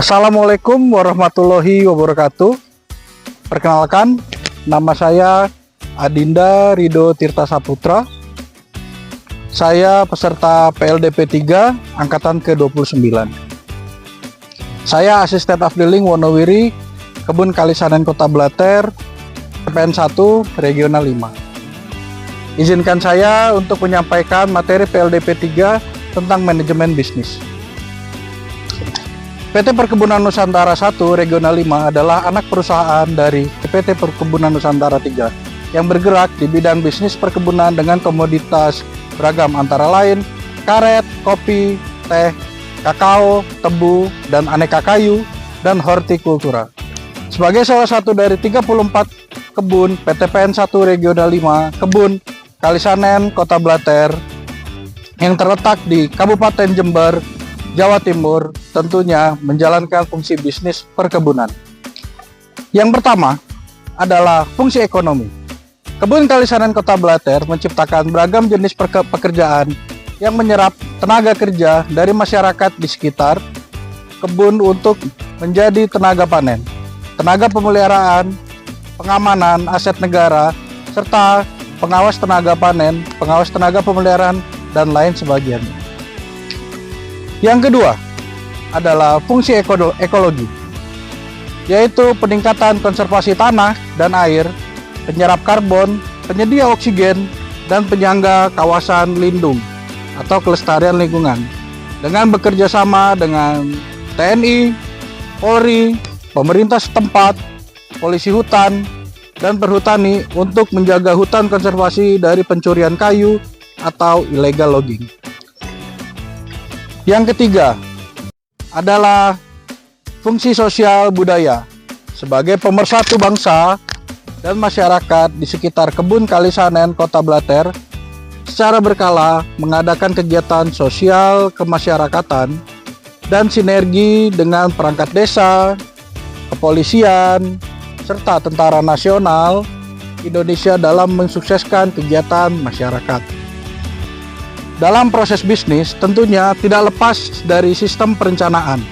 Assalamualaikum warahmatullahi wabarakatuh. Perkenalkan, nama saya Adinda Rido Tirta Saputra. Saya peserta PLDP 3 angkatan ke-29. Saya asisten afdeling Wonowiri, Kebun Kalisanen Kota Blater, PPN 1 Regional 5. Izinkan saya untuk menyampaikan materi PLDP 3 tentang manajemen bisnis. PT Perkebunan Nusantara 1 Regional 5 adalah anak perusahaan dari PT Perkebunan Nusantara 3 yang bergerak di bidang bisnis perkebunan dengan komoditas beragam antara lain karet, kopi, teh, kakao, tebu, dan aneka kayu, dan hortikultura. Sebagai salah satu dari 34 kebun PTPN 1 Regional 5 Kebun Kalisanen Kota Blater yang terletak di Kabupaten Jember, Jawa Timur, tentunya menjalankan fungsi bisnis perkebunan. Yang pertama adalah fungsi ekonomi. Kebun Kalisanen Kota Blater menciptakan beragam jenis pekerjaan yang menyerap tenaga kerja dari masyarakat di sekitar kebun untuk menjadi tenaga panen, tenaga pemeliharaan, pengamanan aset negara, serta pengawas tenaga panen, pengawas tenaga pemeliharaan, dan lain sebagainya. Yang kedua adalah fungsi ekologi, yaitu peningkatan konservasi tanah dan air, penyerap karbon, penyedia oksigen, dan penyangga kawasan lindung atau kelestarian lingkungan dengan bekerja sama dengan TNI, Polri, pemerintah setempat, polisi hutan, dan perhutani untuk menjaga hutan konservasi dari pencurian kayu atau illegal logging. Yang ketiga adalah fungsi sosial budaya sebagai pemersatu bangsa dan masyarakat di sekitar Kebun Kalisanen Kota Blater secara berkala mengadakan kegiatan sosial kemasyarakatan dan sinergi dengan perangkat desa, kepolisian, serta Tentara Nasional Indonesia dalam mensukseskan kegiatan masyarakat. Dalam proses bisnis tentunya tidak lepas dari sistem perencanaan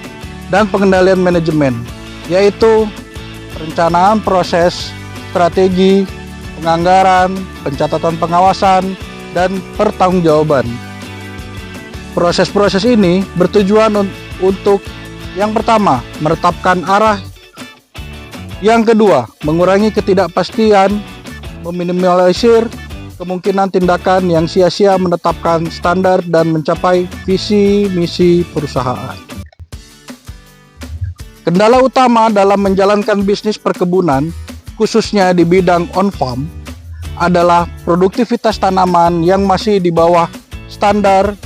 dan pengendalian manajemen, yaitu perencanaan proses, strategi, penganggaran, pencatatan pengawasan, dan pertanggungjawaban. Proses-proses ini bertujuan untuk yang pertama, menetapkan arah, yang kedua, mengurangi ketidakpastian, meminimalisir kemungkinan tindakan yang sia-sia, menetapkan standar dan mencapai visi misi perusahaan. Kendala utama dalam menjalankan bisnis perkebunan, khususnya di bidang on-farm, adalah produktivitas tanaman yang masih di bawah standar.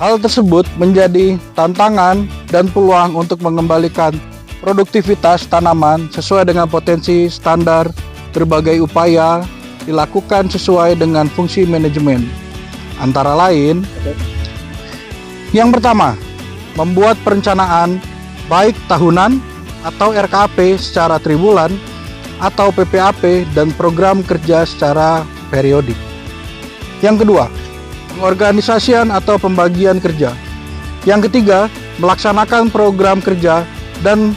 Hal tersebut menjadi tantangan dan peluang untuk mengembalikan produktivitas tanaman sesuai dengan potensi standar. Berbagai upaya dilakukan sesuai dengan fungsi manajemen, antara lain yang pertama, membuat perencanaan baik tahunan atau RKP secara triwulan atau PPAP dan program kerja secara periodik. Yang kedua, pengorganisasian atau pembagian kerja. Yang ketiga, melaksanakan program kerja. Dan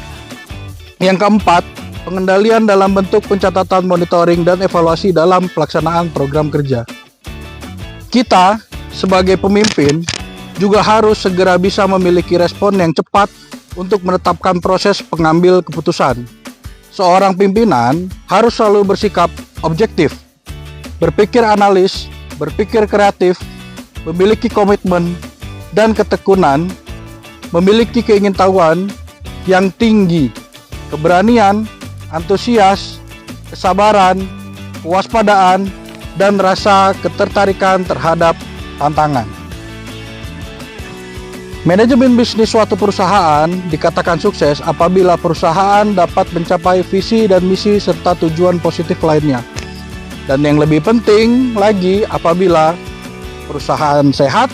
yang keempat, pengendalian dalam bentuk pencatatan, monitoring, dan evaluasi dalam pelaksanaan program kerja. Kita sebagai pemimpin juga harus segera bisa memiliki respon yang cepat untuk menetapkan proses pengambil keputusan. Seorang pimpinan harus selalu bersikap objektif, berpikir analis, berpikir kreatif, memiliki komitmen dan ketekunan, memiliki keingintahuan yang tinggi, keberanian, antusias, kesabaran, kewaspadaan, dan rasa ketertarikan terhadap tantangan. Manajemen bisnis suatu perusahaan dikatakan sukses apabila perusahaan dapat mencapai visi dan misi serta tujuan positif lainnya. Dan yang lebih penting lagi, apabila perusahaan sehat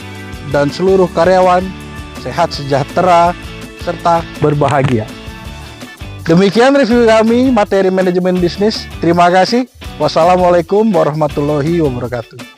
dan seluruh karyawan sehat, sejahtera, serta berbahagia. Demikian review kami materi manajemen bisnis. Terima kasih. Wassalamualaikum warahmatullahi wabarakatuh.